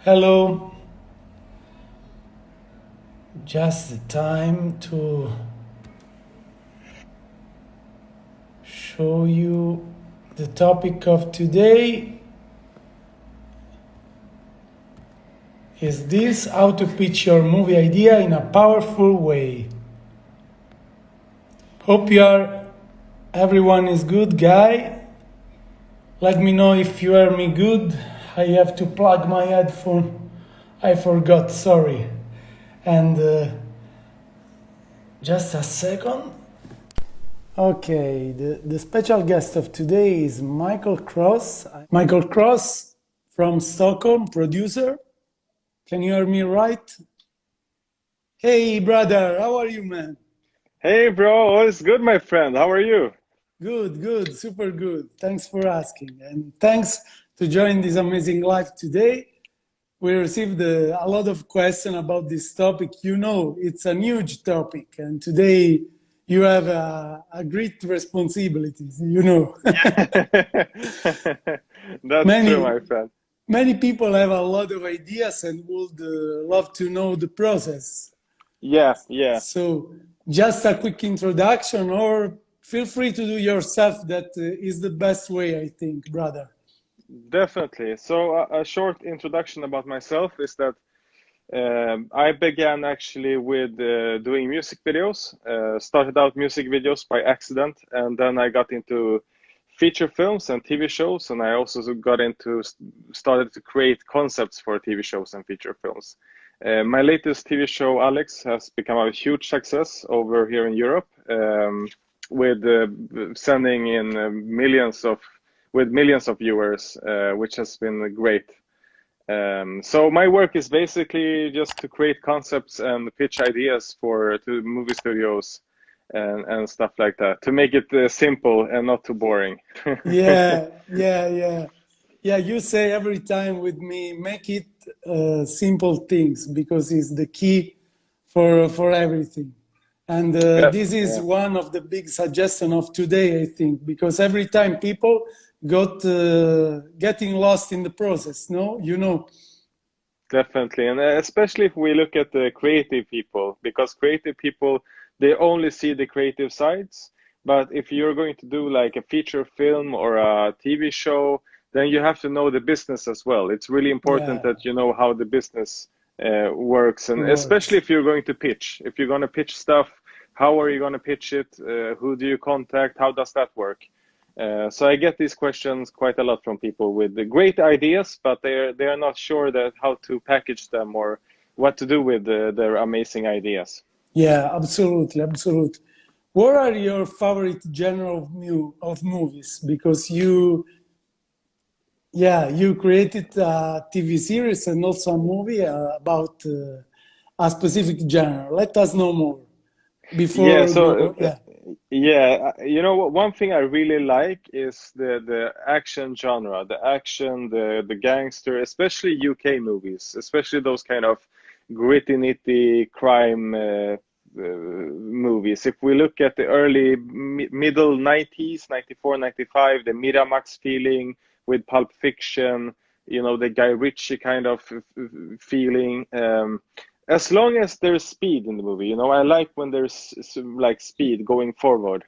Hello, just the time to show you the topic of today is this: how to pitch your movie idea in a powerful way. Hope everyone is good, guy. Let me know if you hear me good. I have to plug my headphone. I forgot, sorry. And just a second. Okay, the special guest of today is Mikael Cross. Mikael Cross from Stockholm, producer. Can you hear me right? Hey, brother, how are you, man? Hey bro, all is good, my friend. How are you? Good, super good. Thanks for asking. And thanks to join this amazing live today. We received a lot of questions about this topic. You know, it's a huge topic, and today you have a great responsibilities. You know, That's true, many my friend. many people have a lot of ideas and would love to know the process. Yeah, yeah, So, just a quick introduction, or feel free to do yourself. That is the best way, I think, brother. definitely. So a short introduction about myself is that I began actually with doing music videos. Started out music videos by accident, and then I got into feature films and TV shows, and I also started to create concepts for TV shows and feature films. My latest TV show, Alex, has become a huge success over here in Europe, with sending in millions of viewers, which has been great. So my work is basically just to create concepts and pitch ideas to movie studios and stuff like that to make it simple and not too boring. Yeah. You say every time with me, make it simple things because it's the key for everything. And Yeah, this is yeah, one of the big suggestion of today, I think, because every time people got getting lost in the process. No, you know. definitely. And especially if we look at the creative people, because creative people, they only see the creative sides. But if you're going to do like a feature film or a TV show, then you have to know the business as well. It's really important Yeah, that you know how the business works, and especially works. if you're going to pitch. If you're going to pitch stuff, how are you going to pitch it? Who do you contact? How does that work? So I get these questions quite a lot from people with the great ideas, but they are not sure that how to package them or what to do with their amazing ideas. Yeah, absolutely. What are your favorite genre of movies? Because you created a TV series and also a movie about a specific genre. Let us know more Yeah, before so go. Yeah, you know what? One thing I really like is the action genre, the action, the gangster, especially UK movies, especially those kind of gritty, nitty crime movies. If we look at the early middle 90s, 94, 95, the Miramax feeling with Pulp Fiction, the Guy Ritchie kind of feeling. As long as there's speed in the movie, I like when there's some, like speed going forward.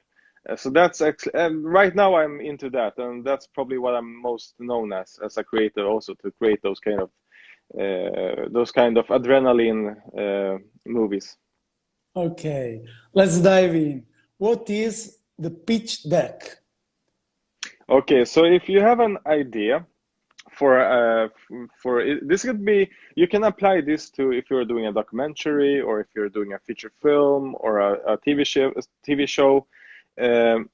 So that's actually, and right now I'm into that, and that's probably what I'm most known as a creator, also to create those kind of adrenaline movies. okay. Let's dive in. What is the pitch deck? Okay, so if you have an idea this could be, you can apply this to if you're doing a documentary or if you're doing a feature film or a TV show.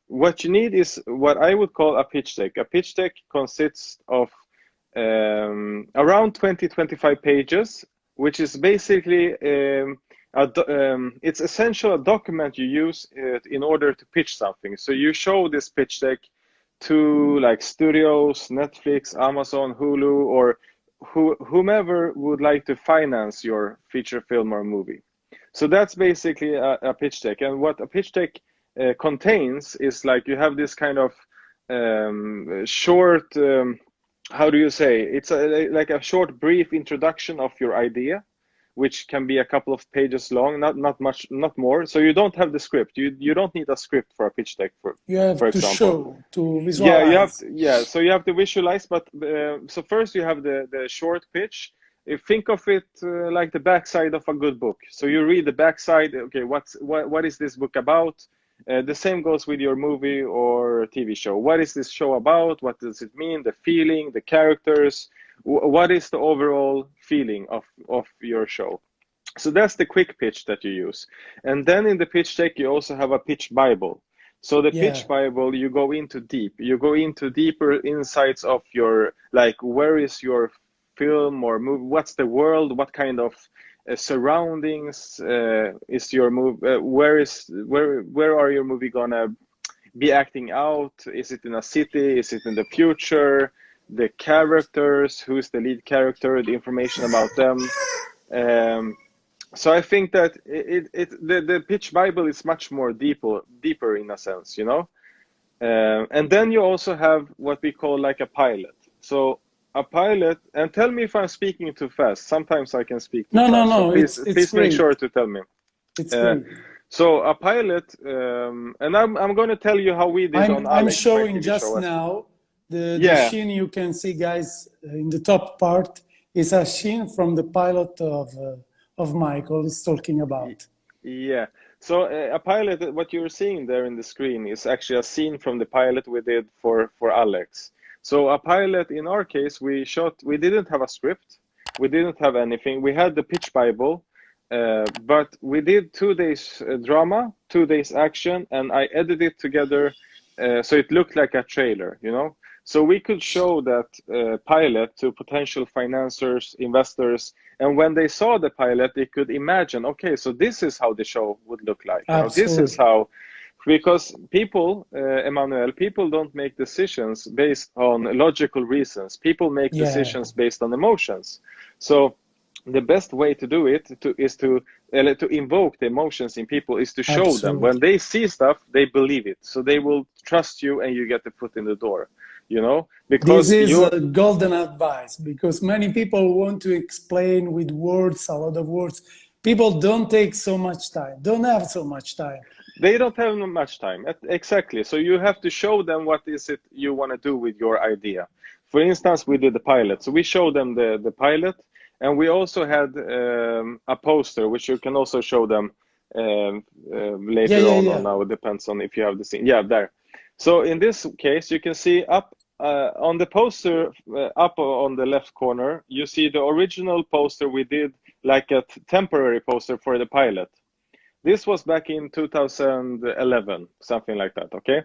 What you need is what I would call a pitch deck. A pitch deck consists of around 20-25 pages, which is basically it's essential a document you use in order to pitch something. So you show this pitch deck to like studios, Netflix, Amazon, Hulu, or whomever would like to finance your feature film or movie. So that's basically a pitch deck. And what a pitch deck contains is like you have this kind of short how do you say, it's like a short brief introduction of your idea, which can be a couple of pages long, not much, not more. So you don't have the script. You don't need a script for a pitch deck, You for have to example. show, to Yeah, you have visualize. to, yeah. So you have to visualize, but so first you have the short pitch. Think of it like the backside of a good book. So you read the backside. Okay, what is this book about? The same goes with your movie or TV show. What is this show about? What does it mean? The feeling, the characters. What is the overall feeling of your show? So that's the quick pitch that you use. And then in the pitch deck, you also have a pitch Bible. So the pitch Bible, you go into deep. You go into deeper insights of your, like, where is your film or movie? What's the world? What kind of surroundings is your movie? Where are your movie gonna be acting out? Is it in a city? Is it in the future? The characters, who's the lead character, the information about them. So I think that the pitch Bible is much more deeper in a sense, you know. And then you also have what we call like a pilot. So a pilot, and tell me if I'm speaking too fast. Sometimes I can speak too fast. No, So it's please great. make sure to tell me. It's great. So a pilot, and I'm going to tell you how we did on Alex. I'm showing just now the scene you can see, guys, in the top part is a scene from the pilot of Michael is talking about. Yeah. So a pilot, what you're seeing there in the screen is actually a scene from the pilot we did for Alex. So a pilot, in our case, we didn't have a script. We didn't have anything. We had the pitch Bible, but we did 2 days drama, 2 days action, and I edited it together so it looked like a trailer, you know? So we could show that pilot to potential financiers, investors, and when they saw the pilot, they could imagine, okay, so this is how the show would look like. You know, this is how, because people, Emanuele, people don't make decisions based on logical reasons. People make decisions based on emotions. So the best way to do it is to invoke the emotions in people, is to show them. When they see stuff, they believe it. So they will trust you and you get the foot in the door. You know, because this is a golden advice, because many people want to explain with words, a lot of words. People don't take so much time, don't have so much time. They don't have much time. Exactly. So you have to show them what is it you want to do with your idea. For instance, we did the pilot. So we showed them the pilot, and we also had a poster, which you can also show them later on. Now it depends on if you have the scene. Yeah, there. So in this case, you can see up on the poster, up on the left corner, you see the original poster we did, like a temporary poster for the pilot. This was back in 2011, something like that, okay?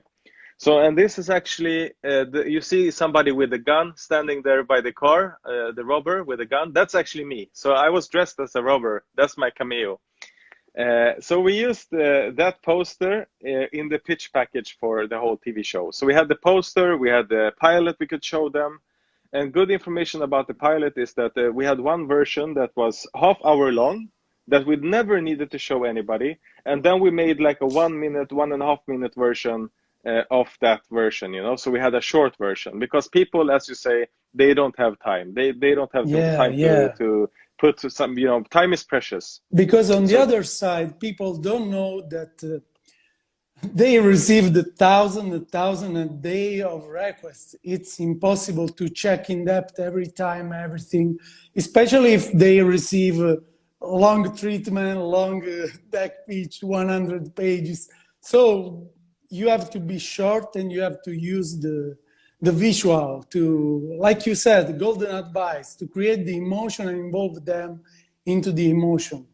So, and this is actually, you see somebody with a gun standing there by the car, the robber with a gun. That's actually me. So I was dressed as a robber. That's my cameo. So we used that poster in the pitch package for the whole TV show. So we had the poster, we had the pilot we could show them. And good information about the pilot is that we had one version that was half hour long that we never needed to show anybody. And then we made like a 1 minute, 1.5 minute version of that version, you know. So we had a short version because people, as you say, they don't have time. They don't have time to put some, you know, time is precious. Because on the other side, people don't know that they received 1,000 a day of requests. It's impossible to check in depth every time, everything, especially if they receive a long treatment, long deck pitch, 100 pages. So you have to be short and you have to use the visual to, like you said, golden advice, to create the emotion and involve them into the emotion.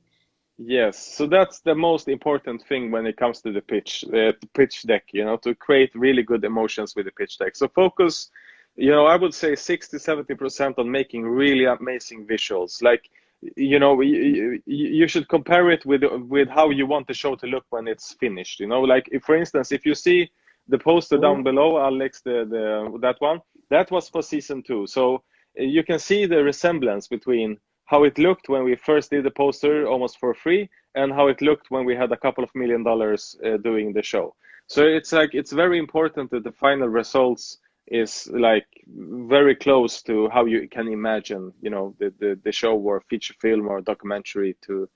Yes, so that's the most important thing when it comes to the pitch deck, you know, to create really good emotions with the pitch deck. So focus, you know, I would say 60-70% on making really amazing visuals. Like, you know, you should compare it with how you want the show to look when it's finished. You know, like if, for instance, if you see the poster down below, Alex, that one, that was for season 2. So you can see the resemblance between how it looked when we first did the poster almost for free and how it looked when we had a couple of $1 million doing the show. So it's like, it's very important that the final results is like very close to how you can imagine, you know, the show or feature film or documentary to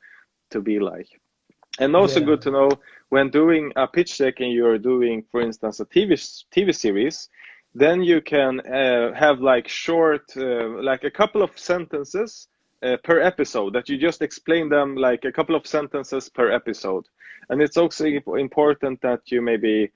be like. And also Yeah. good to know when doing a pitch deck and you're doing, for instance, a TV series, then you can have like short, like a couple of sentences per episode that you just explain them, like a couple of sentences per episode. And it's also important that you maybe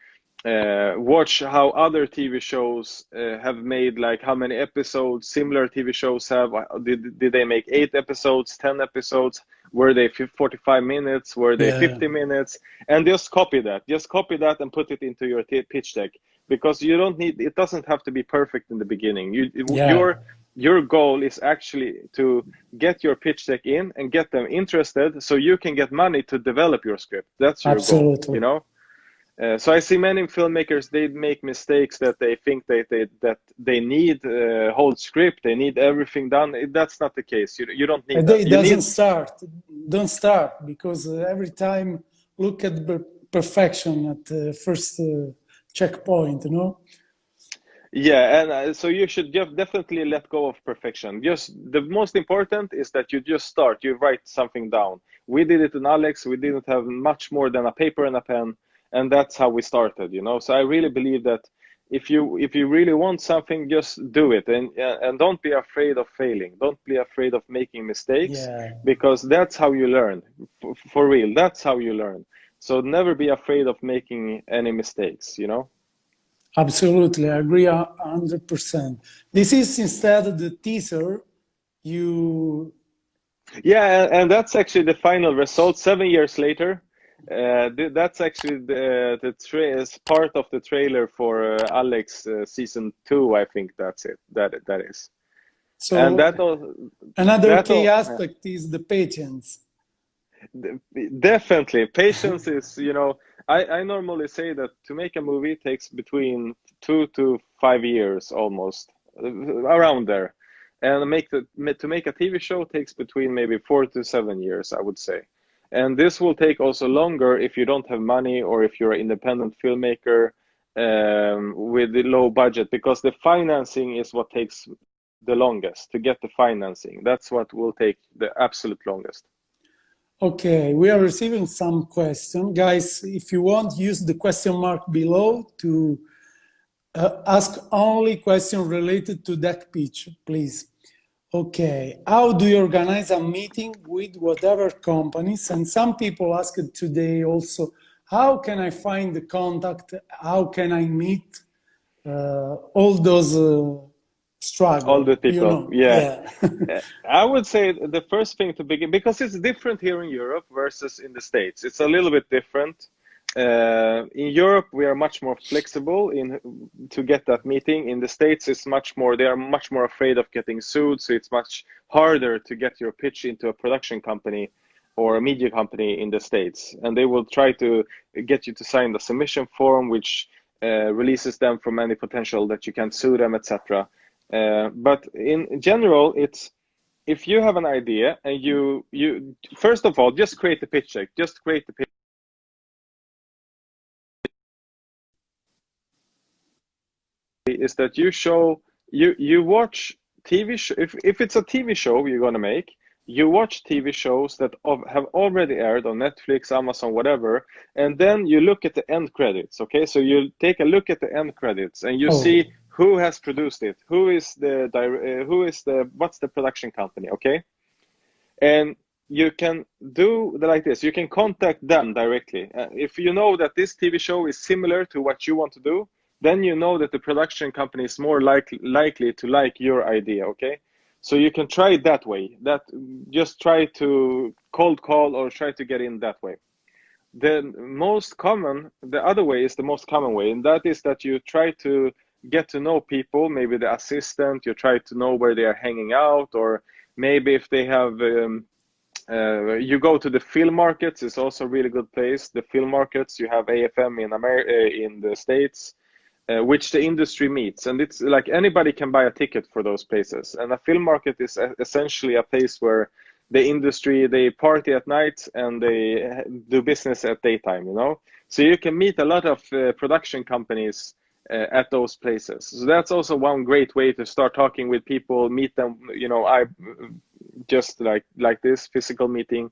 watch how other TV shows have made, like how many episodes similar TV shows have. Did they make 8 episodes, 10 episodes? Were they 45 minutes? Were they Yeah. 50 minutes? And just copy that. Just copy that and put it into your pitch deck, because you don't need, it doesn't have to be perfect in the beginning. Yeah. Your goal is actually to get your pitch deck in and get them interested so you can get money to develop your script. That's your goal, Absolutely. you know? So I see many filmmakers, they make mistakes that they think that they need a whole script, they need everything done. That's not the case. You don't need that. It You doesn't need, start. Don't start, because every time look at perfection at the first checkpoint, you know? yeah, and so you should just definitely let go of perfection. Just the most important is that you just start, you write something down. We did it in Alex, we didn't have much more than a paper and a pen, and that's how we started, you know? So I really believe that if you really want something, just do it, and don't be afraid of failing. Don't be afraid of making mistakes, Yeah, because that's how you learn. For real, that's how you learn. So never be afraid of making any mistakes, you know? absolutely. I agree 100%. This is instead the teaser. You, Yeah, and that's actually the final result 7 years later. That's actually is part of the trailer for Alex season 2. I think that's it. That is, and so another that key all aspect is the patience. definitely patience is, you know, I normally say that to make a movie takes between 2 to 5 years almost, around there, and to make a TV show takes between maybe 4 to 7 years, I would say. And this will take also longer if you don't have money or if you're an independent filmmaker with the low budget, because the financing is what takes the longest. To get the financing, that's what will take the absolute longest. Okay, we are receiving some questions. Guys, if you want, use the question mark below to ask only questions related to that pitch, please. Okay, how do you organize a meeting with whatever companies? And some people asked today also, how can I find the contact? How can I meet all those All struggle, the you people, know? yeah. Yeah. I would say the first thing to begin, because it's different here in Europe versus in the States. It's a little bit different. In Europe, we are much more flexible to get that meeting. In the States, they are much more afraid of getting sued, so it's much harder to get your pitch into a production company or a media company in the States. And they will try to get you to sign the submission form, which releases them from any potential that you can sue them, etc. But in general, it's, if you have an idea and you first of all just create the pitch deck, just create the pitch. Is that you watch TV show, if it's a TV show you're gonna make, you watch TV shows that have already aired on Netflix, Amazon, whatever, and then you look at the end credits. Okay, so you take a look at the end credits and you Oh, see who has produced it, what's the production company. Okay, and you can do like this, you can contact them directly. If you know that this TV show is similar to what you want to do, then you know that the production company is more likely to like your idea. Okay, so you can try it that way, that just try to cold call or try to get in that way. The other way is the most common way, and that is that you try to get to know people, maybe the assistant, you try to know where they are hanging out, or maybe if they have you go to the film markets. It's also a really good place. The film markets, you have AFM in the States, which the industry meets, and it's like anybody can buy a ticket for those places. And a film market is essentially a place where the industry, they party at night and they do business at daytime, you know. So you can meet a lot of production companies at those places. So that's also one great way to start talking with people, meet them. You know, I just like this physical meeting,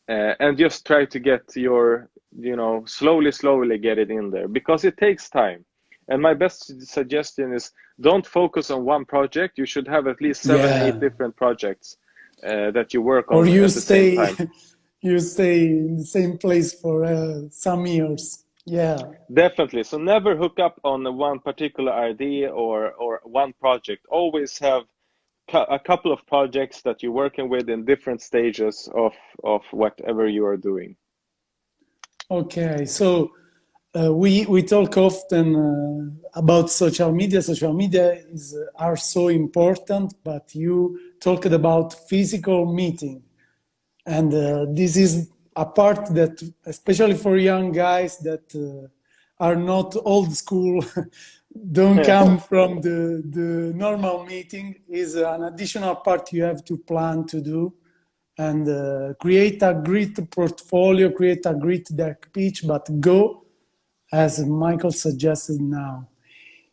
and just try to get your, you know, slowly get it in there, because it takes time. And my best suggestion is, don't focus on one project. You should have at least 7-8 different projects that you work on at the same time. You stay in the same place for some years. Yeah. Definitely. So never hook up on one particular idea or one project. Always have a couple of projects that you're working with in different stages of whatever you are doing. Okay, so we talk often about social media. Social media are so important, but you talked about physical meeting, and this is a part that, especially for young guys that are not old school, don't come from the normal meeting, is an additional part you have to plan to do and create a great portfolio, create a great deck pitch, but go as Michael suggested now.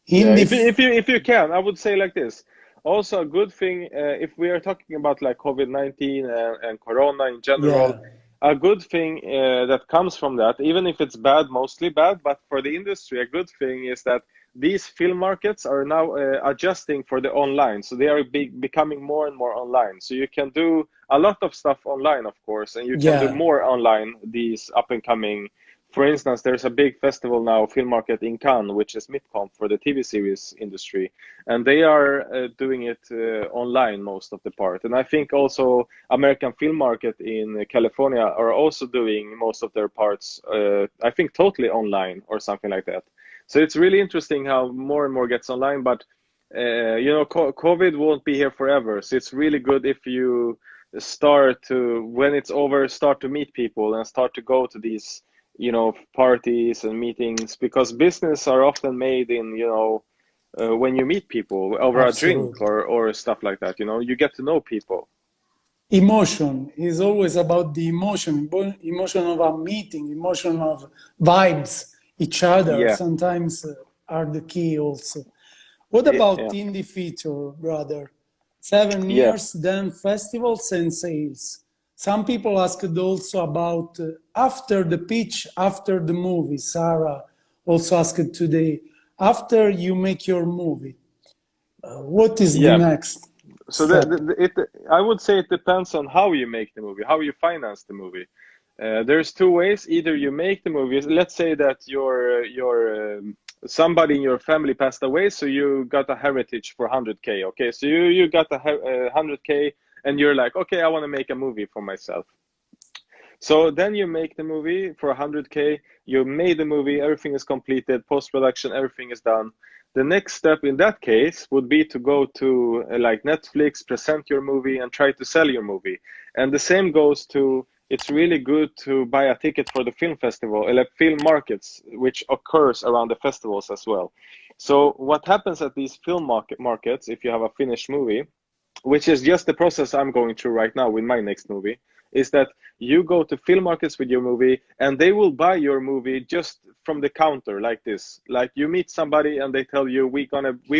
Yeah, if you can, I would say like this. Also, a good thing, if we are talking about like COVID-19 and Corona in general, a good thing that comes from that, even if it's bad, mostly bad, but for the industry, a good thing is that these film markets are now adjusting for the online. So they are becoming more and more online. So you can do a lot of stuff online, of course, and you can do more online, these up and coming. For instance, there's a big festival now, film market in Cannes, which is MidCon for the TV series industry. And they are doing it online most of the part. And I think also American film market in California are also doing most of their parts, I think totally online or something like that. So it's really interesting how more and more gets online, but you know, COVID won't be here forever. So it's really good if you start to, when it's over, start to meet people and start to go to these, you know, parties and meetings, because business are often made in, you know, when you meet people over a drink or stuff like that, you know, you get to know people. Emotion is always about the emotion of a meeting, emotion of vibes, each other sometimes are the key also. What about indie feature, brother? 7 years, then festivals and sales. Some people asked also about after the pitch, after the movie. Sarah also asked today, after you make your movie, what is the next? So I would say it depends on how you make the movie, how you finance the movie. There's two ways. Either you make the movie. Let's say that your somebody in your family passed away, so you got a heritage for 100K. Okay, so you got a 100K, and you're like, okay, I want to make a movie for myself. So then you make the movie for 100K. You made the movie, everything is completed, post-production, everything is done. The next step in that case would be to go to like Netflix, present your movie, and try to sell your movie. And the same goes to, it's really good to buy a ticket for the film festival, like film markets, which occurs around the festivals as well. So what happens at these film markets, if you have a finished movie, which is just the process I'm going through right now with my next movie, is that you go to film markets with your movie and they will buy your movie just from the counter like this. Like you meet somebody and they tell you, we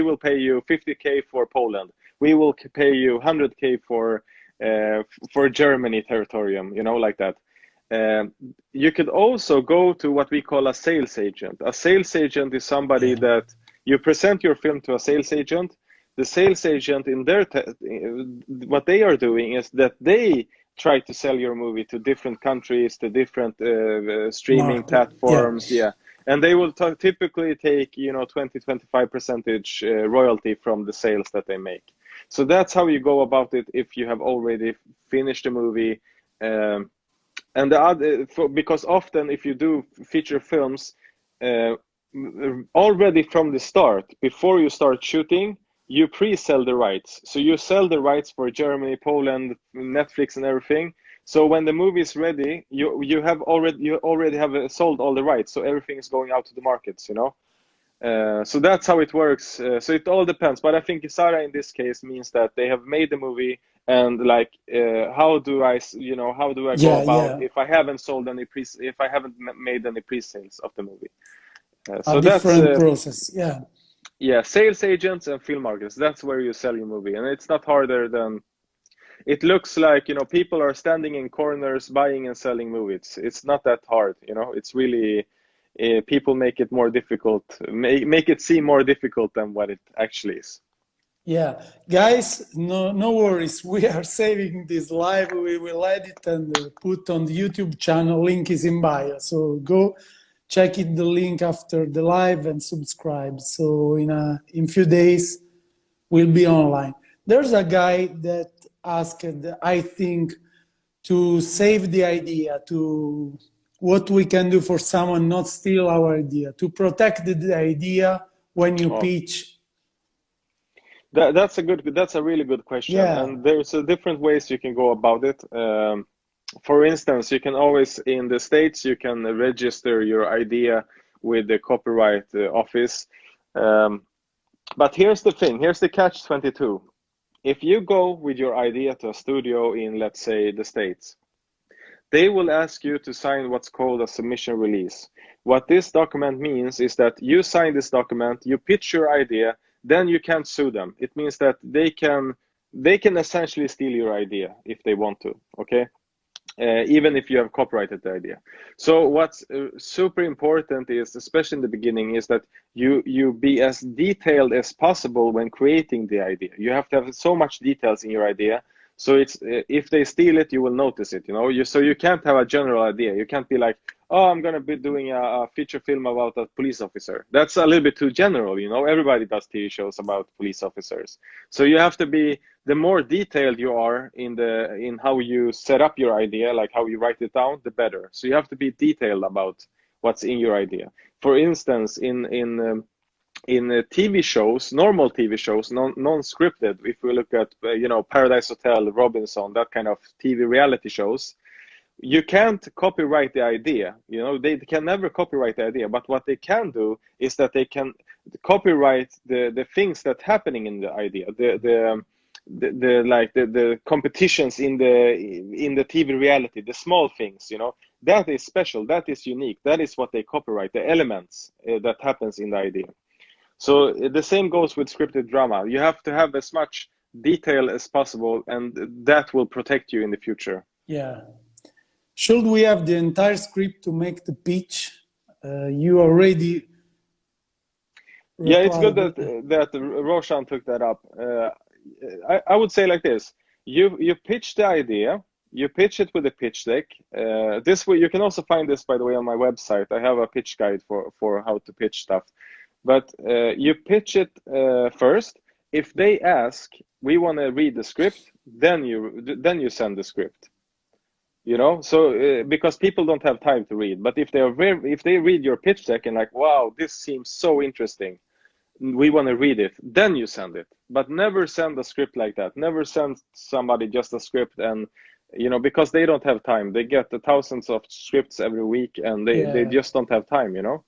will pay you 50K for Poland. We will pay you 100K for Germany territorium, you know, like that. You could also go to what we call a sales agent. A sales agent is somebody that you present your film to a sales agent. The sales agent in their what they are doing is that they try to sell your movie to different countries, to different streaming platforms. And they will typically take, you know, 20-25% royalty from the sales that they make. So that's how you go about it if you have already finished the movie. And the other, because often if you do feature films, already from the start, before you start shooting, you pre-sell the rights. So you sell the rights for Germany, Poland, Netflix, and everything. So when the movie is ready, you already have sold all the rights. So everything is going out to the markets, you know. So that's how it works. So it all depends. But I think Sarah in this case means that they have made the movie, and like, how do I go about if I haven't sold any if I haven't made any pre-sales of the movie? a So that's different process. Yeah. yeah, sales agents and film marketers. That's where you sell your movie, and it's not harder than it looks like. You know, people are standing in corners buying and selling movies. It's not that hard. You know, it's really people make it more difficult, make it seem more difficult than what it actually is. Yeah, guys, no worries. We are saving this live. We will edit and put on the YouTube channel. Link is in bio. So go check it, the link after the live, and subscribe. So in few days we'll be online. There's a guy that asked, I think, to save the idea, to what we can do for someone not steal our idea, to protect the idea when you Oh. pitch. That's a really good question, Yeah. and there's different ways you can go about it. For instance, you can always, in the States, you can register your idea with the copyright office. But here's the thing, here's the catch-22. If you go with your idea to a studio in, let's say, the States, they will ask you to sign what's called a submission release. What this document means is that you sign this document, you pitch your idea, then you can't sue them. It means that they can essentially steal your idea if they want to, okay? Even if you have copyrighted the idea. So what's super important is, especially in the beginning, is that you be as detailed as possible when creating the idea. You have to have so much details in your idea. So it's if they steal it, you will notice it. You know, so you can't have a general idea. You can't be like, oh, I'm gonna be doing a feature film about a police officer. That's a little bit too general. You know, everybody does TV shows about police officers. So you have to be, the more detailed you are in how you set up your idea, like how you write it down, the better. So you have to be detailed about what's in your idea. For instance, in TV shows, normal TV shows, non-scripted, if we look at, you know, Paradise Hotel, Robinson, that kind of TV reality shows, you can't copyright the idea. You know, they can never copyright the idea, but what they can do is that they can copyright the things that happening in the idea, the competitions in the TV reality, the small things, you know, that is special, that is unique, that is what they copyright, the elements that happens in the idea. So the same goes with scripted drama. You have to have as much detail as possible, and that will protect you in the future. Yeah. Should we have the entire script to make the pitch? You already replied. Yeah, it's good that Roshan took that up. I would say like this: you pitch the idea, you pitch it with a pitch deck. This way, you can also find this, by the way, on my website. I have a pitch guide for how to pitch stuff. But you pitch it first. If they ask, we want to read the script, then you send the script. You know, so because people don't have time to read. But if they read your pitch deck and like, wow, this seems so interesting, we want to read it, then you send it. But never send a script like that. Never send somebody just a script, and you know, because they don't have time. They get thousands of scripts every week, and they just don't have time, you know.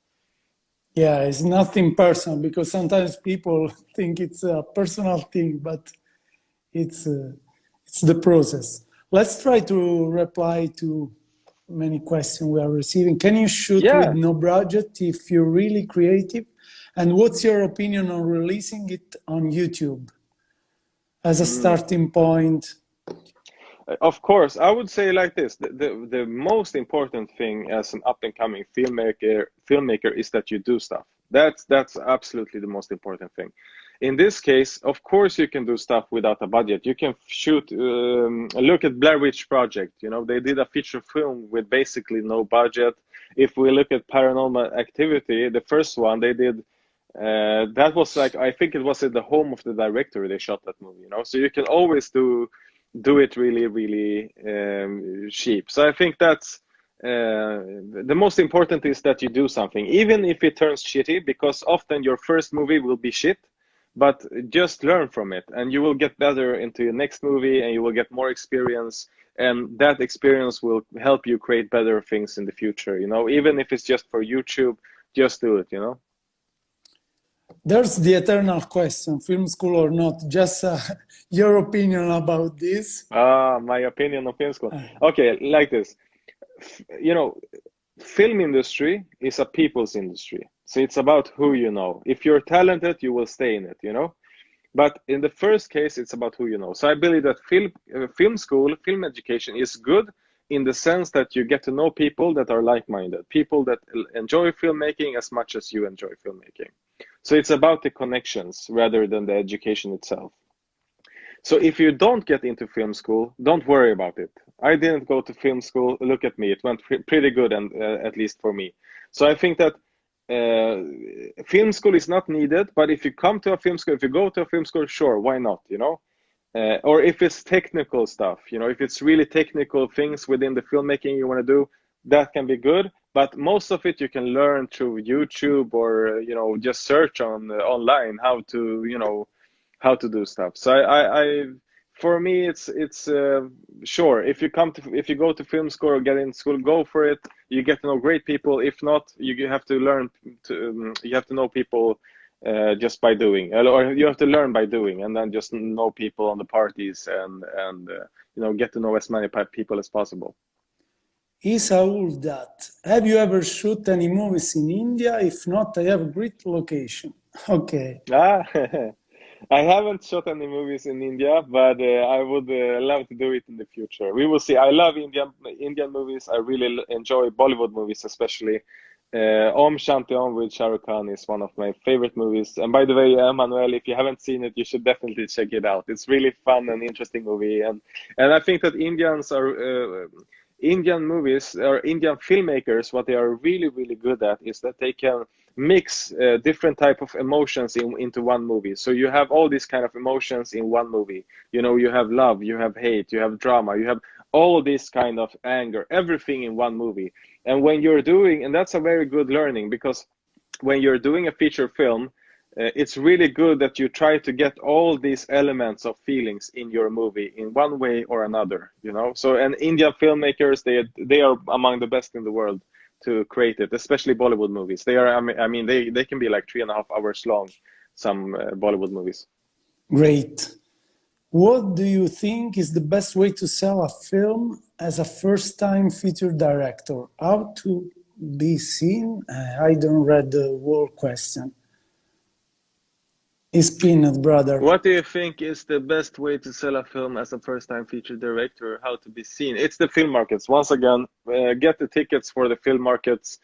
Yeah, it's nothing personal, because sometimes people think it's a personal thing, but it's the process. Let's try to reply to many questions we are receiving. Can you shoot with no budget if you're really creative? And what's your opinion on releasing it on YouTube as a starting point? Of course, I would say like this: the most important thing as an up and coming filmmaker is that you do stuff. That's absolutely the most important thing. In this case, of course, you can do stuff without a budget. You can shoot. Look at Blair Witch Project. You know, they did a feature film with basically no budget. If we look at Paranormal Activity, the first one they did, that was like, I think it was at the home of the director they shot that movie. You know, so you can always do it really, really cheap. So I think that's the most important is that you do something, even if it turns shitty, because often your first movie will be shit, but just learn from it, and you will get better into your next movie, and you will get more experience, and that experience will help you create better things in the future. You know, even if it's just for YouTube, just do it. You know. There's the eternal question, film school or not, just your opinion about this. My opinion on film school. Okay, like this, you know, film industry is a people's industry. So it's about who you know. If you're talented, you will stay in it, you know. But in the first case, it's about who you know. So I believe that film school, film education is good in the sense that you get to know people that are like-minded, people that enjoy filmmaking as much as you enjoy filmmaking. So it's about the connections rather than the education itself. So if you don't get into film school, don't worry about it. I didn't go to film school. Look at me. It went pretty good, and at least for me. So I think that film school is not needed, but if you come to a film school, if you go to a film school, sure, why not, you know? Or if it's technical stuff, you know, if it's really technical things within the filmmaking you want to do, that can be good. But most of it you can learn through YouTube or, you know, just search on online how to, you know, how to do stuff. So for me, it's sure, if you go to film school or get in school, go for it. You get to know great people. If not, you have to learn to you have to know people just by doing, or you have to learn by doing, and then just know people on the parties and you know, get to know as many people as possible. Isaul that. Have you ever shot any movies in India? If not, I have a great location. Okay. I haven't shot any movies in India, but I would love to do it in the future. We will see. I love Indian movies. I really enjoy Bollywood movies, especially. Om Shanti Om with Shah Rukh Khan is one of my favorite movies. And by the way, Emanuele, if you haven't seen it, you should definitely check it out. It's really fun and interesting movie. And I think that Indian movies or Indian filmmakers, what they are really, really good at is that they can mix different type of emotions into one movie. So you have all these kind of emotions in one movie. You know, you have love, you have hate, you have drama, you have all this kind of anger, everything in one movie. And when you're doing, and that's a very good learning, because when you're doing a feature film, it's really good that you try to get all these elements of feelings in your movie in one way or another, you know. So, and Indian filmmakers, they are among the best in the world to create it, especially Bollywood movies. They are, I mean, they can be like 3.5 hours long, some Bollywood movies. Great. What do you think is the best way to sell a film as a first-time feature director? How to be seen? I don't read the whole question. It's Peanut, brother. What do you think is the best way to sell a film as a first-time feature director? How to be seen? It's the film markets. Once again, get the tickets for the film markets.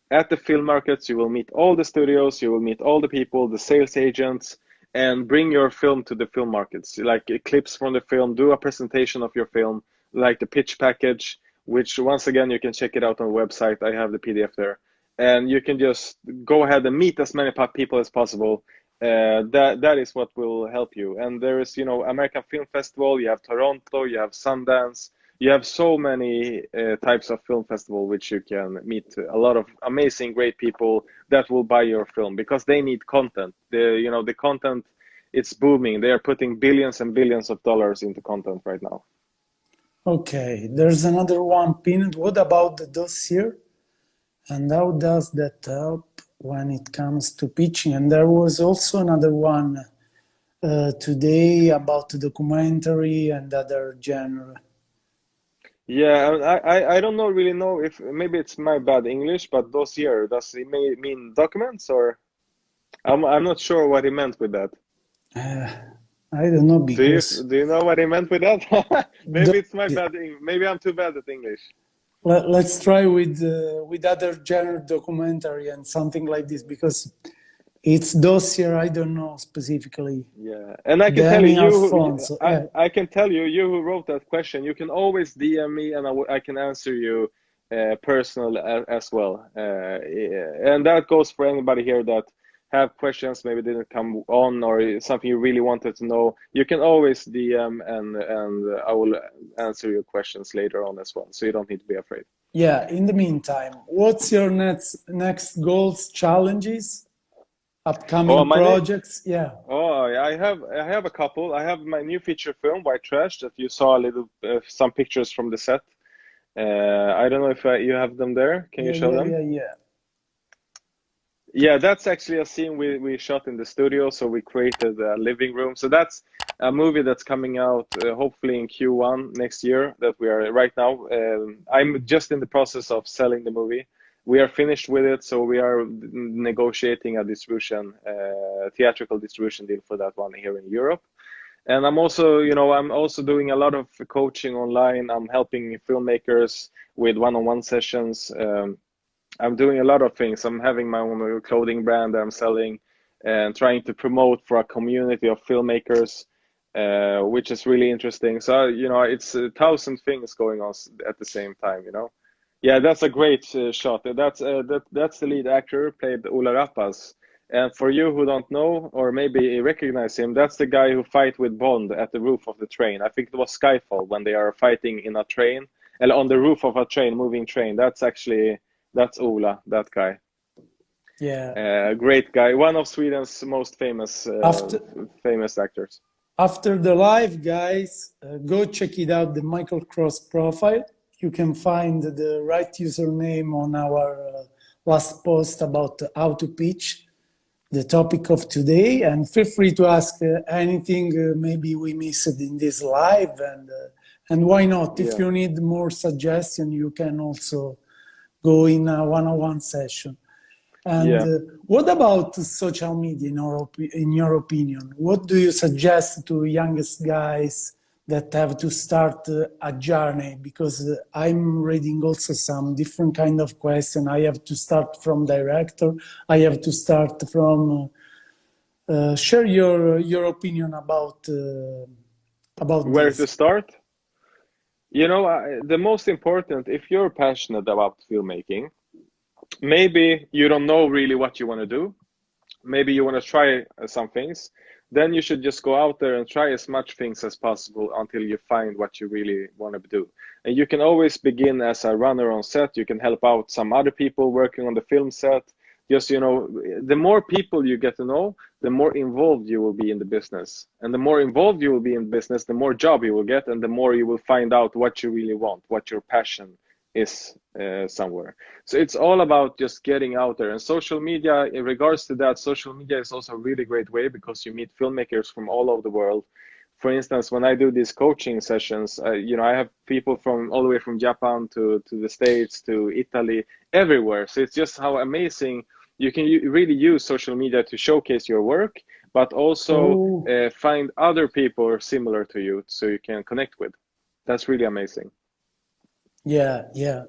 At the film markets, you will meet all the studios, you will meet all the people, the sales agents, and bring your film to the film markets. Like clips from the film, do a presentation of your film, like the pitch package, which once again, you can check it out on the website. I have the PDF there. And you can just go ahead and meet as many people as possible. That is what will help you. And there is, you know, American Film Festival, you have Toronto, you have Sundance, you have so many types of film festival which you can meet a lot of amazing, great people that will buy your film because they need content. The content, it's booming. They are putting billions and billions of dollars into content right now. Okay, there's another one, Peanut. What about the dossier? And how does that help when it comes to pitching? And there was also another one today about the documentary and other genre. Yeah, I don't really know if maybe it's my bad English, but dossier, does it mean documents, or I'm not sure what he meant with that. I don't know, because do you know what he meant with that? Maybe it's my bad. Maybe I'm too bad at English. Let's try with other genre documentary and something like this, because it's dossier. I don't know specifically. Yeah, and I can tell I can tell you, you who wrote that question, you can always DM me, and I can answer you personal as well. And that goes for anybody here that have questions, maybe didn't come on, or something you really wanted to know. You can always DM, and I will answer your questions later on as well. So you don't need to be afraid. Yeah. In the meantime, what's your next goals, challenges? Upcoming projects, yeah. Oh, I have a couple. I have my new feature film, White Trash, that you saw some pictures from the set. I don't know if you have them there. Can you show them? Yeah. Yeah, that's actually a scene we shot in the studio. So we created a living room. So that's a movie that's coming out hopefully in Q1 next year. That we are right now. I'm just in the process of selling the movie. we are finished with it, so we are negotiating a distribution, theatrical distribution deal for that one here in Europe. And I'm also, I'm also doing a lot of coaching online. I'm helping filmmakers with one-on-one sessions. I'm doing a lot of things. I'm having my own clothing brand that I'm selling and trying to promote for a community of filmmakers, which is really interesting. So, it's 1,000 things going on at the same time, Yeah, that's a great shot. That's the lead actor, played Ola Rapace. And for you who don't know, or maybe recognize him, that's the guy who fight with Bond at the roof of the train. I think it was Skyfall when they are fighting in a train, and on the roof of a train, moving train. That's Ola, that guy. Yeah. Great guy. One of Sweden's most famous actors. After the live, guys, go check it out, the Mikael Cross profile. You can find the right username on our last post about how to pitch the topic of today, and feel free to ask anything maybe we missed in this live, and why not? If you need more suggestion, you can also go in a one-on-one session. And what about social media in your opinion? What do you suggest to youngest guys that have to start a journey? Because I'm reading also some different kind of question. I have to start from director. I have to start from. Share your opinion about where this. to start. The most important, if you're passionate about filmmaking, maybe you don't know really what you want to do. Maybe you want to try some things. Then you should just go out there and try as much things as possible until you find what you really want to do. And you can always begin as a runner on set. You can help out some other people working on the film set. Just, the more people you get to know, the more involved you will be in the business. And the more involved you will be in business, the more job you will get, and the more you will find out what you really want, what your passion is somewhere. So it's all about just getting out there. And social media, in regards to that, social media is also a really great way because you meet filmmakers from all over the world. For instance, when I do these coaching sessions, I have people from all the way from Japan to the States to Italy, everywhere. So it's just how amazing you can really use social media to showcase your work, but also find other people similar to you so you can connect with. That's really amazing. Yeah.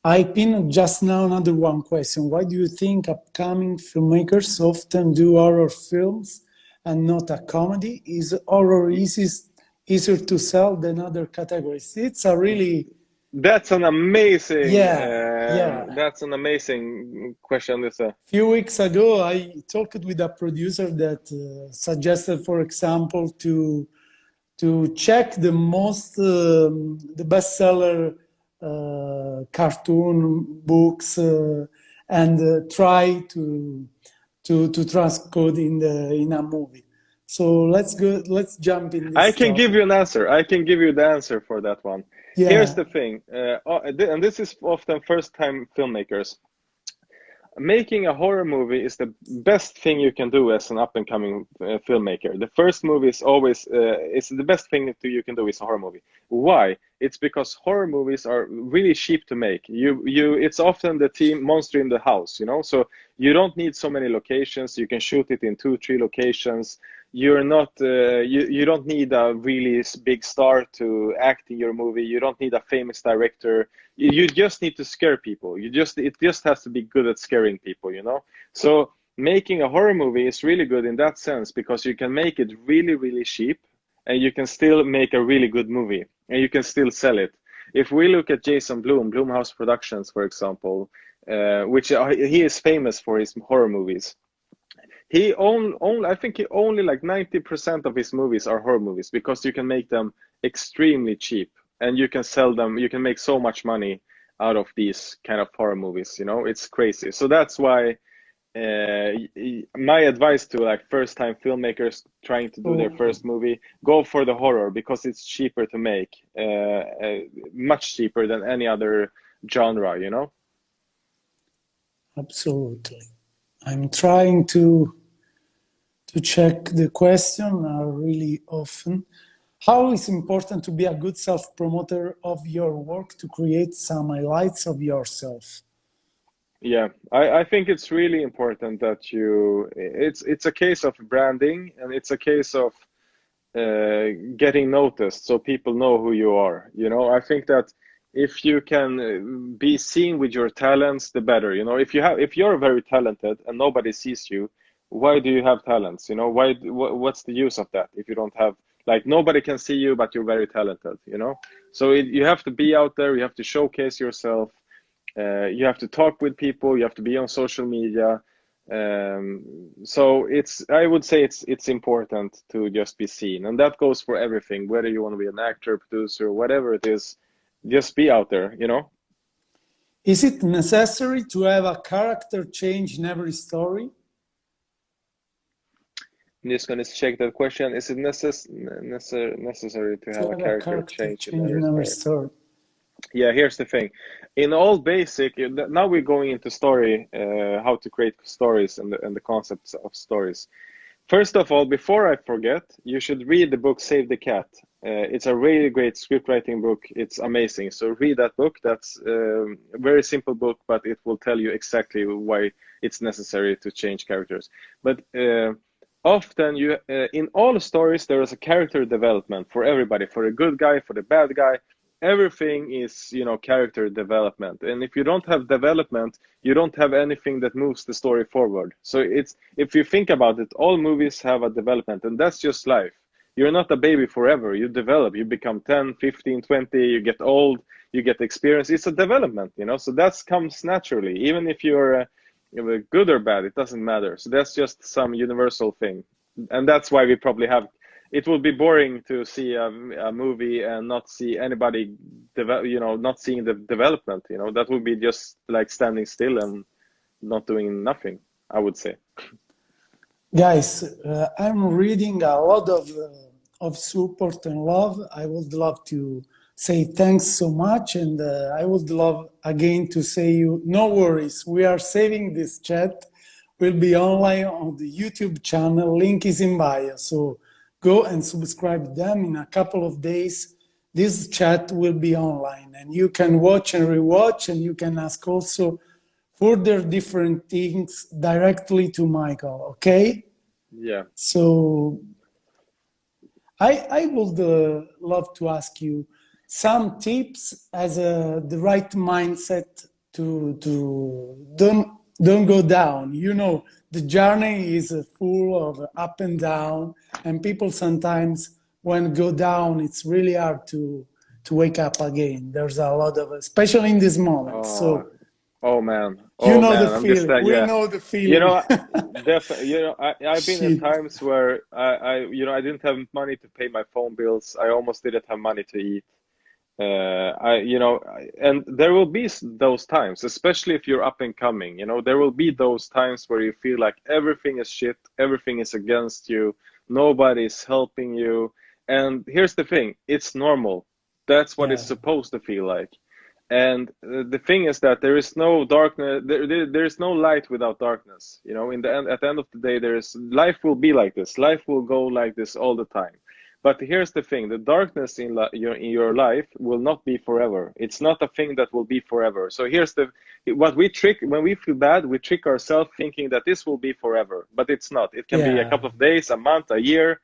I pinned just now another one question. Why do you think upcoming filmmakers often do horror films and not a comedy? Is horror easier to sell than other categories? It's a really... That's an amazing... Yeah. That's an amazing question, Lisa. A few weeks ago, I talked with a producer that suggested, for example, to check the the bestseller cartoon books and try to transcode in a movie. So let's jump in this I can topic. give you an answer. I can give you the answer for that one. Yeah. Here's the thing, and this is often first-time filmmakers. Making a horror movie is the best thing you can do as an up-and-coming filmmaker. The first movie is always, it's the best thing you can do is a horror movie. Why? It's because horror movies are really cheap to make. It's often the team monster in the house, so you don't need so many locations. You can shoot it in 2-3 locations. You're not, you don't need a really big star to act in your movie. You don't need a famous director. You just need to scare people. It just has to be good at scaring people, So making a horror movie is really good in that sense because you can make it really, really cheap and you can still make a really good movie and you can still sell it. If we look at Jason Blum, Blumhouse Productions, for example, which he is famous for his horror movies. I think only like 90% of his movies are horror movies because you can make them extremely cheap and you can sell them. You can make so much money out of these kind of horror movies. It's crazy. So that's why my advice to like first-time filmmakers trying to do their first movie, go for the horror because it's cheaper to make, much cheaper than any other genre. Absolutely. I'm trying to check the question really often. How is important to be a good self-promoter of your work to create some highlights of yourself? Yeah, I think it's really important that it's a case of branding, and it's a case of getting noticed so people know who you are. I think that if you can be seen with your talents, the better. If you're very talented and nobody sees you, why do you have talents? What's the use of that if you don't have, like, nobody can see you but you're very talented. So you have to be out there, you have to showcase yourself, you have to talk with people, you have to be on social media. So I would say it's important to just be seen, and that goes for everything, whether you want to be an actor, producer, whatever it is, just be out there. Is it necessary to have a character change in every story? I'm just going to check that question. Is it necessary to have a character change in every story? Yeah, here's the thing. In all basic, now we're going into story, how to create stories and the concepts of stories. First of all, before I forget, you should read the book Save the Cat. It's a really great script writing book. It's amazing. So read that book. That's a very simple book, but it will tell you exactly why it's necessary to change characters. But often in all stories, there is a character development for everybody, for the good guy, for the bad guy. Everything is, character development. And if you don't have development, you don't have anything that moves the story forward. So if you think about it, all movies have a development, and that's just life. You're not a baby forever. You develop, you become 10, 15, 20, you get old, you get experience. It's a development, so that comes naturally. Even if you're good or bad, it doesn't matter. So that's just some universal thing. And that's why we probably have, it would be boring to see a movie and not see anybody not seeing the development. That would be just like standing still and not doing nothing, I would say. Guys, I'm reading a lot of support and love. I would love to say thanks so much, and I would love again to say you no worries. We are saving this chat. Will be online on the YouTube channel. Link is in bio. So go and subscribe them. In a couple of days, this chat will be online, and you can watch and rewatch, and you can ask also further different things directly to Michael. Okay? Yeah. So I would love to ask you some tips as the right mindset to don't go down. The journey is full of up and down, and people sometimes when go down, it's really hard to wake up again. There's a lot of, especially in this moment. Oh man. You know man. the feeling. We know the feeling. I've been in times where I didn't have money to pay my phone bills. I almost didn't have money to eat. And there will be those times, especially if you're up and coming. There will be those times where you feel like everything is shit, everything is against you, nobody's helping you. And here's the thing, it's normal. That's what it's supposed to feel like. And the thing is that there is no darkness, there is no light without darkness. At the end of the day, life will be like this. Life will go like this all the time. But here's the thing, the darkness in your life will not be forever. It's not a thing that will be forever. So here's when we feel bad, we trick ourselves thinking that this will be forever, but it's not. It can be a couple of days, a month, a year,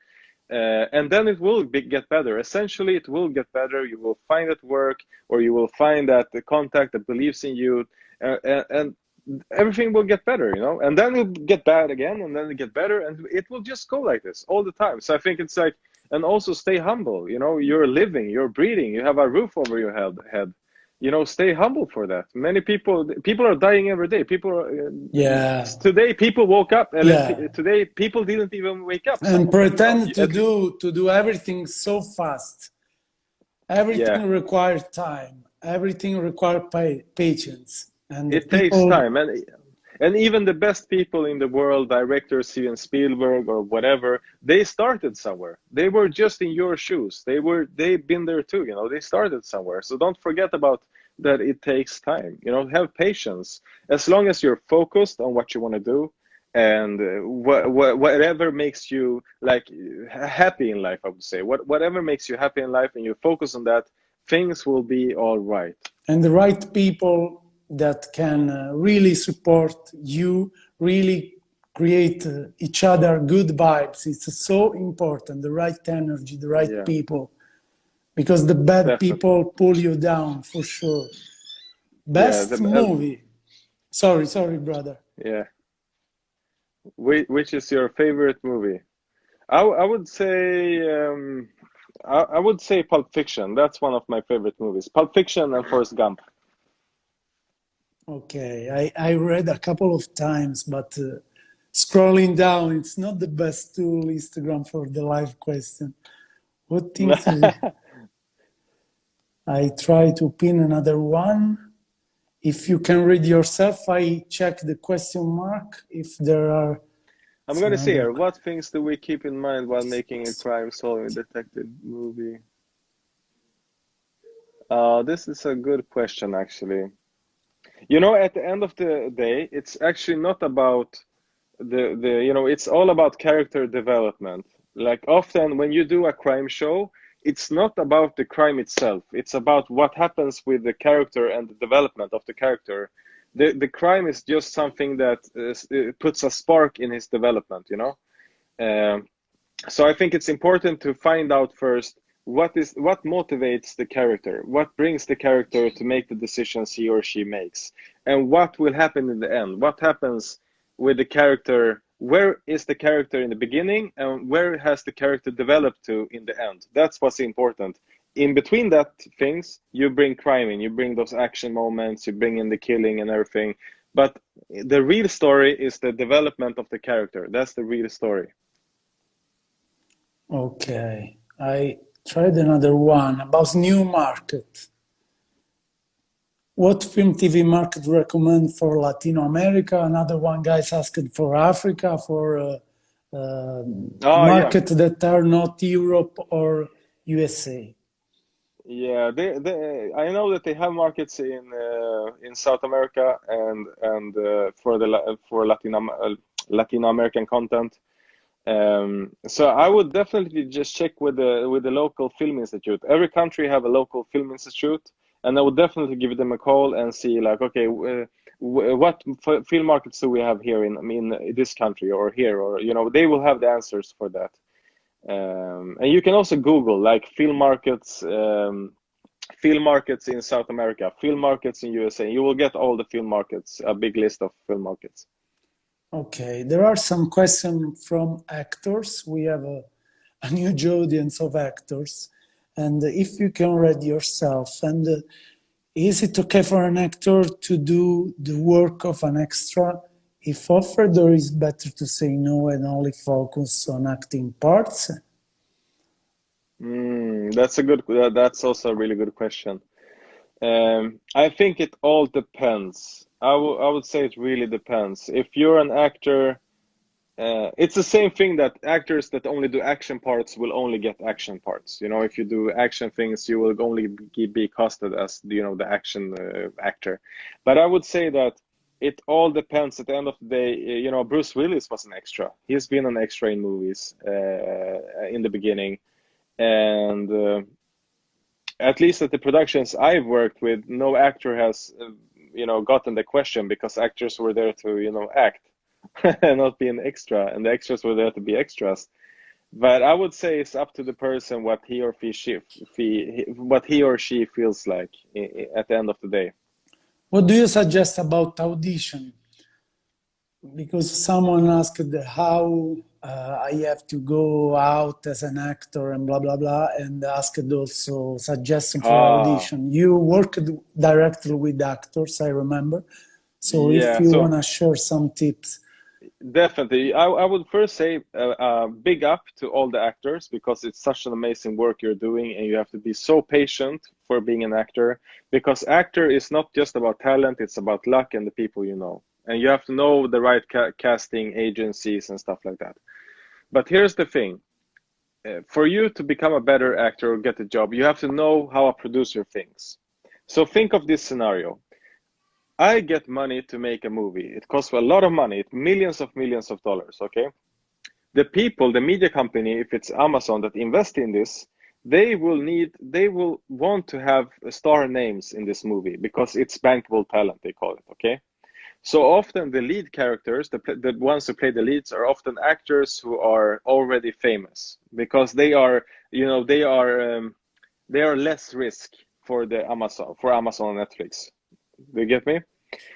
and then it will get better. Essentially, it will get better. You will find it work, or you will find that the contact that believes in you, and everything will get better, and then it'll get bad again, and then it get better, and it will just go like this all the time. So I think it's like, and also stay humble. You're living, you're breathing, you have a roof over your head. Stay humble for that. Many people are dying every day. Today people woke up, and today people didn't even wake up and pretend to do everything so fast. Everything requires time. Everything requires patience, and it takes time. And even the best people in the world, directors, Steven Spielberg or whatever, they started somewhere. They were just in your shoes. They've been there too. They started somewhere. So don't forget about that. It takes time. Have patience. As long as you're focused on what you want to do, and whatever makes you happy in life, I would say. Whatever makes you happy in life, and you focus on that, things will be all right. And the right people that can really support you, really create each other good vibes. It's so important, the right energy, the right Yeah, people, because the bad definitely. people pull you down for sure. Yeah, Best movie. Sorry, brother. yeah. Which is your favorite movie? I would say I would say Pulp Fiction. That's one of my favorite movies. Pulp Fiction and Forrest Gump. Okay, I read a couple of times, but scrolling down, it's not the best tool, Instagram, for the live question. What things I try to pin another one. If you can read yourself, I check the question mark. If there are I'm some gonna say other. here, what things do we keep in mind while making a crime-solving detective movie? This is a good question, actually. You know, at the end of the day, it's actually not about it's all about character development. Like often when you do a crime show, it's not about the crime itself. It's about what happens with the character and the development of the character. The crime is just something that puts a spark in his development, you know? Um, so I think it's important to find out first what motivates the character, what brings the character to make the decisions he or she makes, and what will happen in the end. What happens with the character? Where is the character in the beginning, and where has the character developed to in the end? That's what's important. In between that things, you bring crime in, you bring those action moments, you bring in the killing and everything. But the real story is the development of the character. That's the real story. Okay, I tried another one about new market. What film TV market recommend for Latino America? Another one guys asked for Africa, for Oh yeah. market that are not Europe or USA. Yeah, I know that they have markets in South America and for for Latin American content. So I would definitely just check with the local film institute. Every country have a local film institute, and I would definitely give them a call and see like, okay, what film markets do we have here in this country or here, or you know, they will have the answers for that. And you can also Google like film markets in South America, film markets in USA. You will get all the film markets, a big list of film markets. Okay, there are some questions from actors. We have a huge audience of actors. And if you can read yourself, and is it okay for an actor to do the work of an extra if offered, or is it better to say no and only focus on acting parts? That's also a really good question. I think it all depends. I would say it really depends. If you're an actor, it's the same thing that actors that only do action parts will only get action parts. You know, if you do action things, you will only be casted as, you know, the action actor. But I would say that it all depends. At the end of the day, you know, Bruce Willis was an extra. He's been an extra in movies in the beginning, and at least at the productions I've worked with, no actor has, you know, gotten the question because actors were there to, you know, act and not be an extra, and the extras were there to be extras. But I would say it's up to the person what he or she feels like at the end of the day. What do you suggest about audition? Because someone asked how I have to go out as an actor and blah blah blah, and asked also suggestion for Ah, audition. You worked directly with actors, I remember. So if yeah. you So want to share some tips. definitely, I would first say big up to all the actors because it's such an amazing work you're doing, and you have to be so patient for being an actor because actor is not just about talent; it's about luck and the people you know, and you have to know the right casting agencies and stuff like that. But here's the thing: for you to become a better actor or get a job, you have to know how a producer thinks. So think of this scenario. I get money to make a movie. It costs a lot of money, millions of dollars, okay? The people, the media company, if it's Amazon that invest in this, they will want to have star names in this movie because it's bankable talent, they call it, okay? So often the lead characters, the ones who play the leads, are often actors who are already famous because they are less risk for Amazon and Netflix. Do you get me?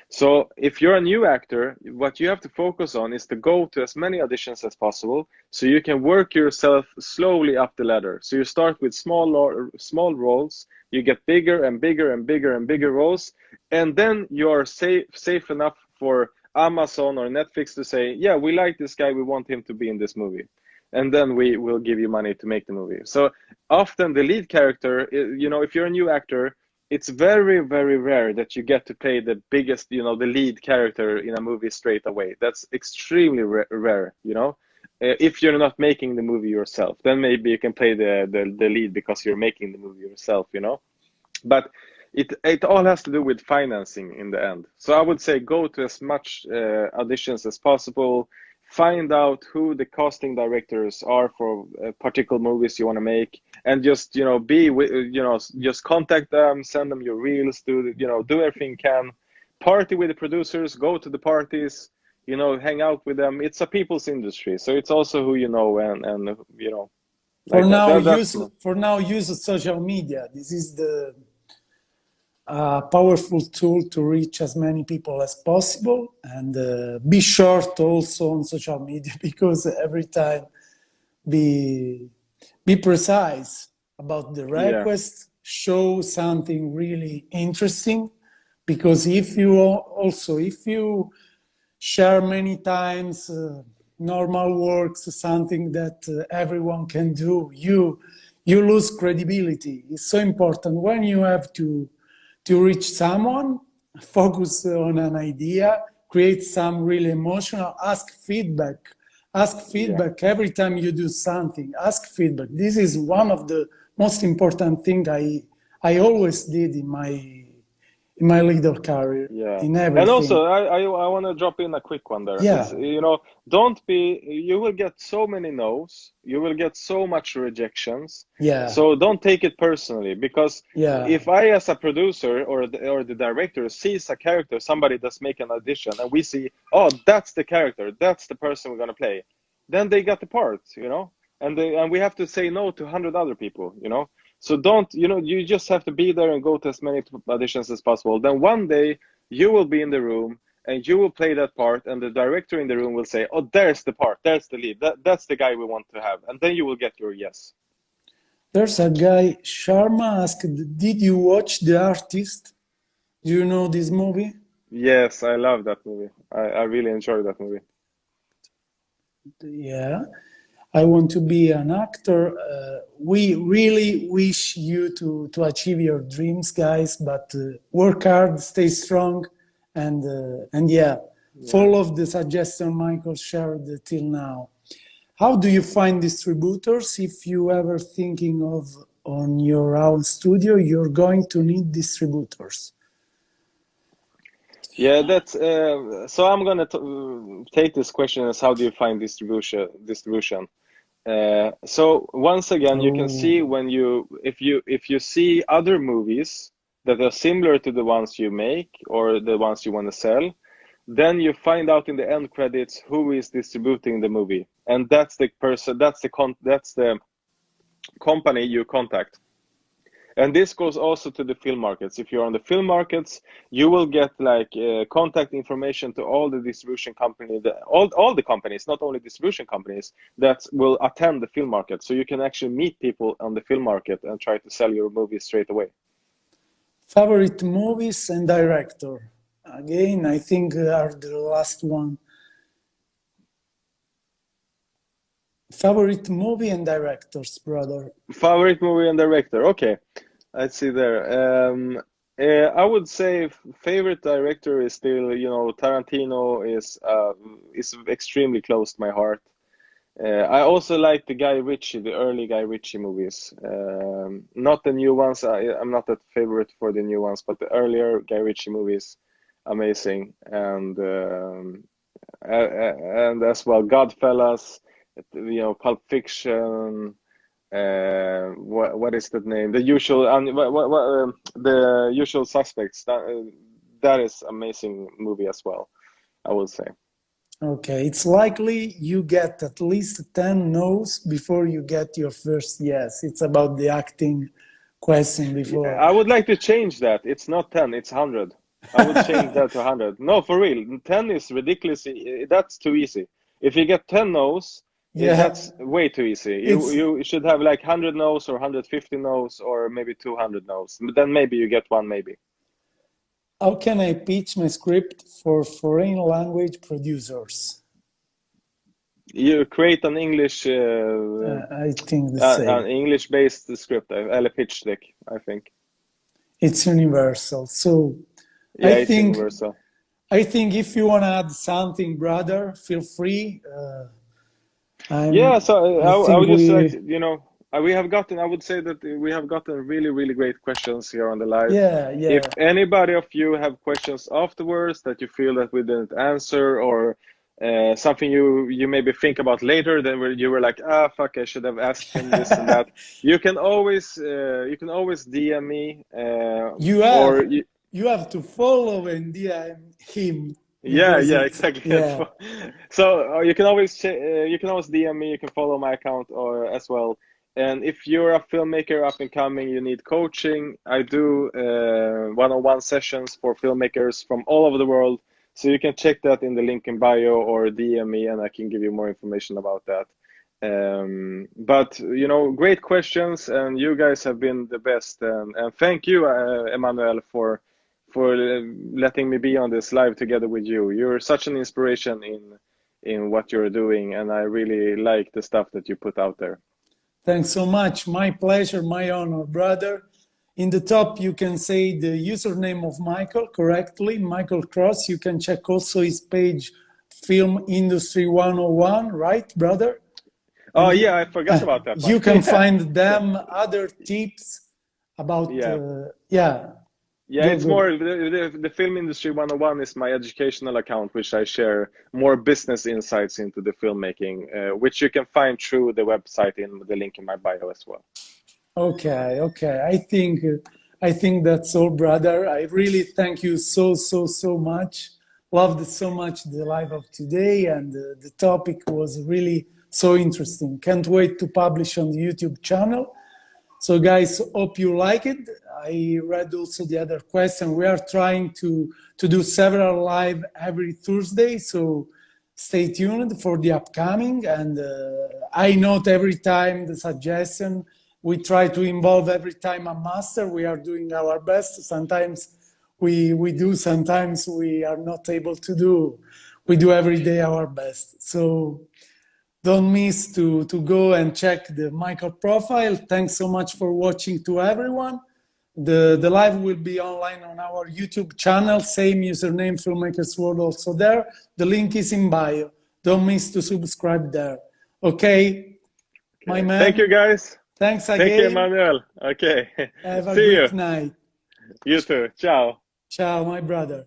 So if you're a new actor, what you have to focus on is to go to as many auditions as possible so you can work yourself slowly up the ladder. So you start with small roles, you get bigger and bigger and bigger and bigger roles, and then you're safe enough for Amazon or Netflix to say, yeah, we like this guy, we want him to be in this movie. And then we will give you money to make the movie. So often the lead character, if you're a new actor, it's very, very rare that you get to play the biggest, the lead character in a movie straight away. That's extremely rare, If you're not making the movie yourself, then maybe you can play the lead because you're making the movie yourself, But it all has to do with financing in the end. So I would say go to as much auditions as possible. Find out who the casting directors are for particular movies you want to make, and just just contact them, send them your reels, do everything you can, party with the producers, go to the parties, hang out with them. It's a people's industry, so it's also who you know and For like now, that's use social media. This is the powerful tool to reach as many people as possible, and be short also on social media because every time be precise about the yeah. request, show something really interesting, because if you share many times normal works, something that everyone can do, you lose credibility. It's so important when you have to reach someone, focus on an idea, create some really emotional, ask feedback. Ask Yeah. feedback every time you do something. Ask feedback. This is one of the most important thing I always did in my legal career, Yeah, in and everything. also I want to drop in a quick one there. Yeah, Is don't be. You will get so many no's. You will get so much rejections. yeah, So don't take it personally, because yeah. if I, as a producer or the director, sees a character, somebody that's making an audition, and we see, oh, that's the character, that's the person we're gonna play, then they got the part, and we have to say no to 100 other people. So don't, you just have to be there and go to as many auditions as possible. Then one day you will be in the room and you will play that part, and the director in the room will say, oh, there's the part, there's the lead, that's the guy we want to have. And then you will get your yes. There's a guy, Sharma asked, did you watch The Artist? Do you know this movie? Yes, I love that movie. I really enjoy that movie. Yeah. I want to be an actor. We really wish you to achieve your dreams, guys, but work hard, stay strong, and yeah, Yeah. follow the suggestion Michael shared till now. How do you find distributors? If you ever thinking of on your own studio, you're going to need distributors. Yeah, that's so I'm gonna take this question as how do you find distribution. So once again, you can see Oh, when if you see other movies that are similar to the ones you make or the ones you want to sell, then you find out in the end credits who is distributing the movie, and that's the person, that's the company you contact. And this goes also to the film markets. If you're on the film markets, you will get like contact information to all the distribution company, all the companies, not only distribution companies, that will attend the film market. So you can actually meet people on the film market and try to sell your movie straight away. favorite movies and director. Again, I think are the last one. Favorite movie and directors, brother. Favorite movie and director. Okay, let's see there. I would say favorite director is still, Tarantino is extremely close to my heart. I also like the early Guy Ritchie movies. Not the new ones. I'm not that favorite for the new ones, but the earlier Guy Ritchie movies, amazing. And as well, Godfellas, Pulp Fiction, what is that name? The usual the usual suspects. That is amazing movie as well, I will say. Okay, it's likely you get at least 10 no's before you get your first yes. It's about the acting question before. I would like to change that. It's not 10, it's 100. I would change that to 100. No, for real. 10 is ridiculous. That's too easy. If you get 10 no's, Yeah, that's way too easy. it's You should have like 100 no's or 150 no's or maybe 200 no's. Then maybe you get one, maybe. how can I pitch my script for foreign language producers? You create an English, I think the same. an English-based script, eller pitch deck, I think. It's universal. So Yeah, I it's think universal. I think if you want to add something, brother, feel free. Yeah, so I would just like, we have gotten, I would say that we have gotten really, really great questions here on the live. Yeah. If anybody of you have questions afterwards that you feel that we didn't answer, or something you maybe think about later, then you were like, fuck, I should have asked him this and that. You can always DM me. You have to follow and DM him. Yeah, exactly. Yeah. So you can always DM me. You can follow my account as well. And if you're a filmmaker up and coming, you need coaching, I do one-on-one sessions for filmmakers from all over the world. So you can check that in the link in bio or DM me, and I can give you more information about that. But great questions, and you guys have been the best. And thank you, Emanuele, for letting me be on this live together with you. You're such an inspiration in what you're doing, and I really like the stuff that you put out there. Thanks so much. My pleasure, my honor, brother. In the top, you can say the username of Michael correctly, Mikael Cross. You can check also his page, Film Industry 101, right, brother? Oh, yeah, I forgot about that. You can find them other tips about, Yeah, it's more, the Film Industry 101 is my educational account, which I share more business insights into the filmmaking, which you can find through the website in the link in my bio as well. Okay. I think that's all, brother. I really thank you so much. Loved so much the live of today, and the topic was really so interesting. Can't wait to publish on the YouTube channel. So guys, hope you like it. I read also the other question. We are trying to do several live every Thursday, so stay tuned for the upcoming. And I note every time the suggestion. We try to involve every time a master. We are doing our best. Sometimes we do, sometimes we are not able to do. We do every day our best. So don't miss to go and check the Michael profile. Thanks so much for watching to everyone. The live will be online on our YouTube channel. Same username, Filmmakersworld, also there. The link is in bio. Don't miss to subscribe there. Okay, my man. Thank you, guys. Thanks again. Thank you, Emanuele. Okay. Have a See great you. night. You too. Ciao. Ciao, my brother.